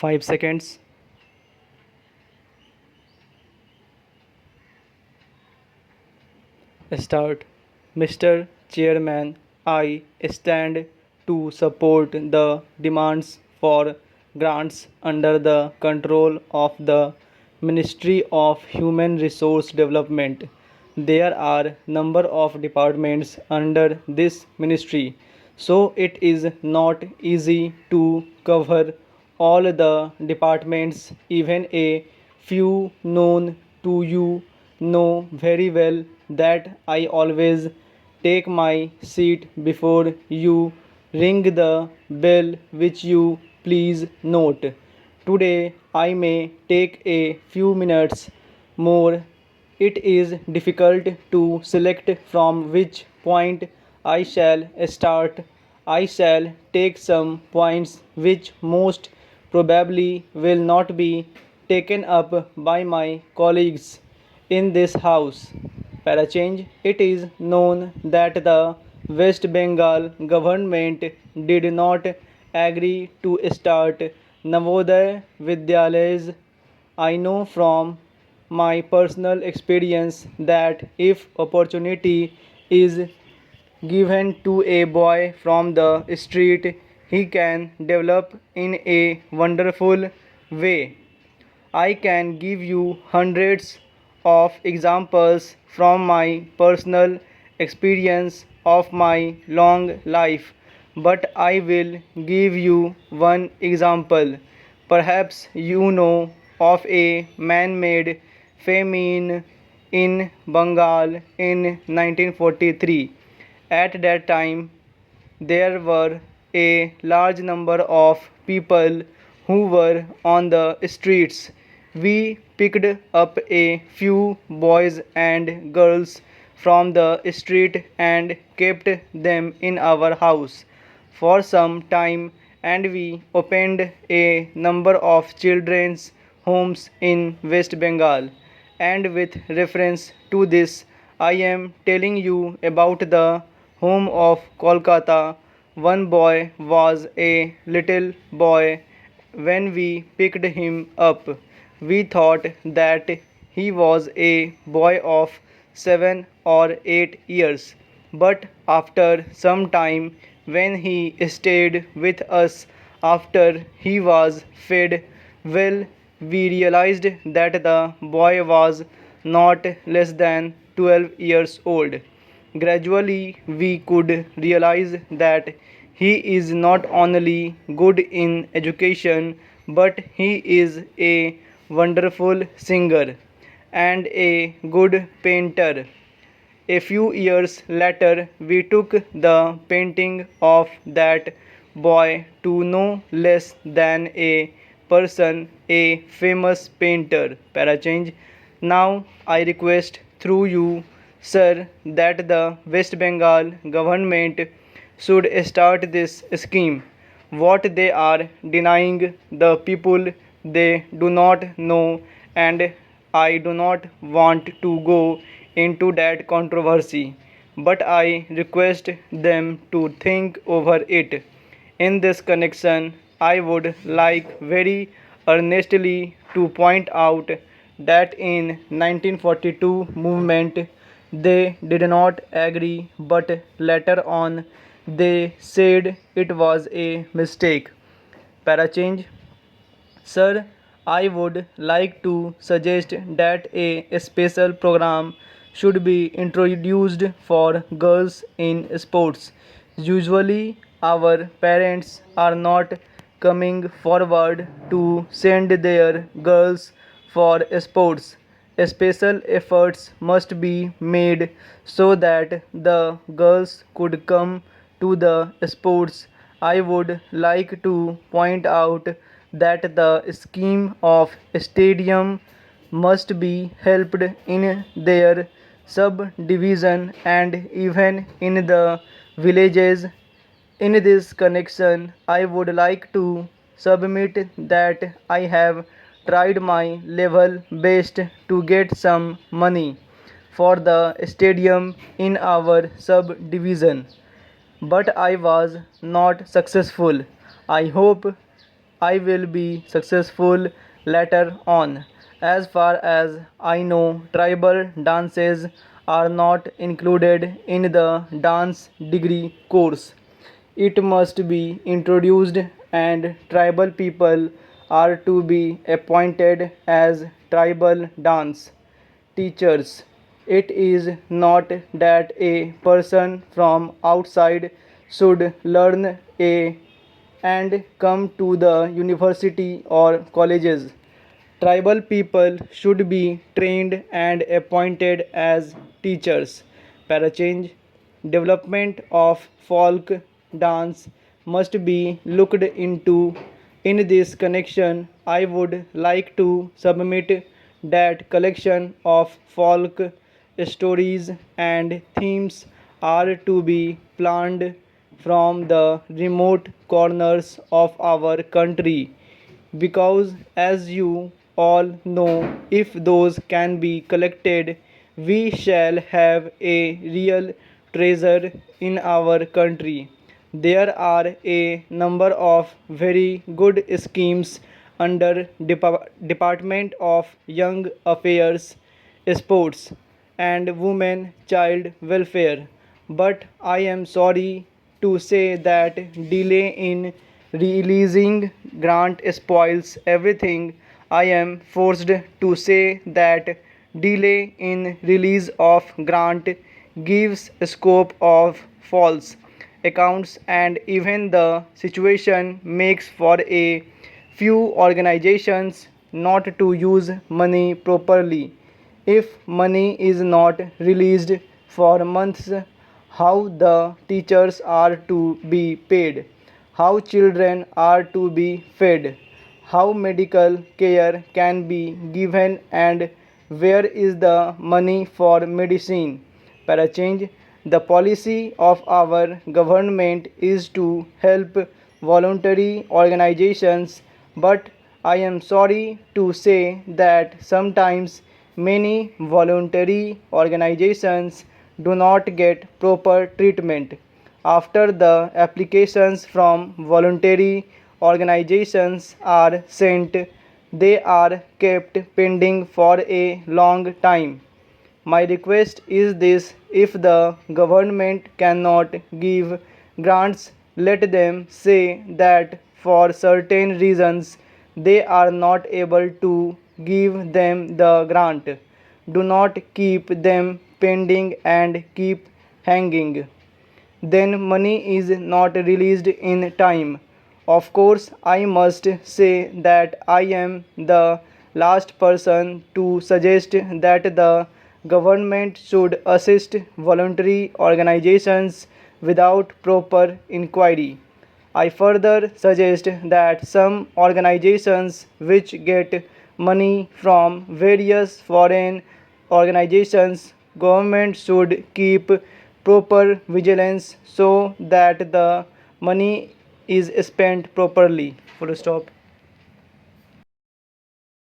5 seconds. Start. Mr. Chairman, I stand to support the demands for grants under the control of the Ministry of Human Resource Development. There are number of departments under this ministry, so it is not easy to cover all the departments. Even a few known to you know very well that I always take my seat before you ring the bell, which you please note. Today I may take a few minutes more. It is difficult to select from which point I shall start. I shall take some points which most probably will not be taken up by my colleagues in this house. Parachange, it is known that the West Bengal government did not agree to start Navodaya Vidyalayas. I know from my personal experience that if opportunity is given to a boy from the street, he can develop in a wonderful way. I can give you hundreds of examples from my personal experience of my long life, but I will give you one example. Perhaps you know of a man made famine in Bengal in 1943. At that time, there were a large number of people who were on the streets. We picked up a few boys and girls from the street and kept them in our house for some time, and we opened a number of children's homes in West Bengal. And with reference to this, I am telling you about the home of Kolkata. One boy was a little boy when we picked him up. We thought that he was a boy of 7 or 8 years, but after some time, when he stayed with us after he was fed well, we realized that the boy was not less than 12 years old. Gradually, we could realize that he is not only good in education, but he is a wonderful singer and a good painter. A few years later, we took the painting of that boy to no less than a person, a famous painter. Parachange. Now I request through you, sir, that the West Bengal government should start this scheme. What they are denying the people, they do not know, and I do not want to go into that controversy, but I request them to think over it. In this connection, I would like very earnestly to point out that in 1942 movement they did not agree, but later on they said it was a mistake. Parachange. Sir, I would like to suggest that a special program should be introduced for girls in sports. Usually, our parents are not coming forward to send their girls for sports. Special efforts must be made so that the girls could come to the sports. I would like to point out that the scheme of stadium must be helped in their subdivision and even in the villages. In this connection, I would like to submit that I have tried my level best to get some money for the stadium in our subdivision, but I was not successful. I hope I will be successful later on. As far as I know, tribal dances are not included in the dance degree course. It must be introduced, and tribal people are to be appointed as tribal dance teachers. It is not that a person from outside should learn a and come to the university or colleges. Tribal people should be trained and appointed as teachers. Parachange development of folk dance must be looked into. In this connection, I would like to submit that collection of folk stories and themes are to be planned from the remote corners of our country, because as you all know, if those can be collected, we shall have a real treasure in our country. There are a number of very good schemes under Department of Young Affairs, Sports and Women Child Welfare, but I am sorry to say that delay in releasing grant spoils everything. I am forced to say that delay in release of grant gives scope of false accounts, and even the situation makes for a few organizations not to use money properly. If money is not released for months, how the teachers are to be paid, how children are to be fed, how medical care can be given, and where is the money for medicine. Para change, the policy of our government is to help voluntary organizations, but I am sorry to say that sometimes many voluntary organizations do not get proper treatment. After the applications from voluntary organizations are sent, they are kept pending for a long time. My request is this: if the government cannot give grants, let them say that for certain reasons they are not able to give them the grant. Do not keep them pending and keep hanging. Then money is not released in time. Of course, I must say that I am the last person to suggest that the government should assist voluntary organizations without proper inquiry. I further suggest that some organizations which get money from various foreign organizations, government should keep proper vigilance so that the money is spent properly. Full stop.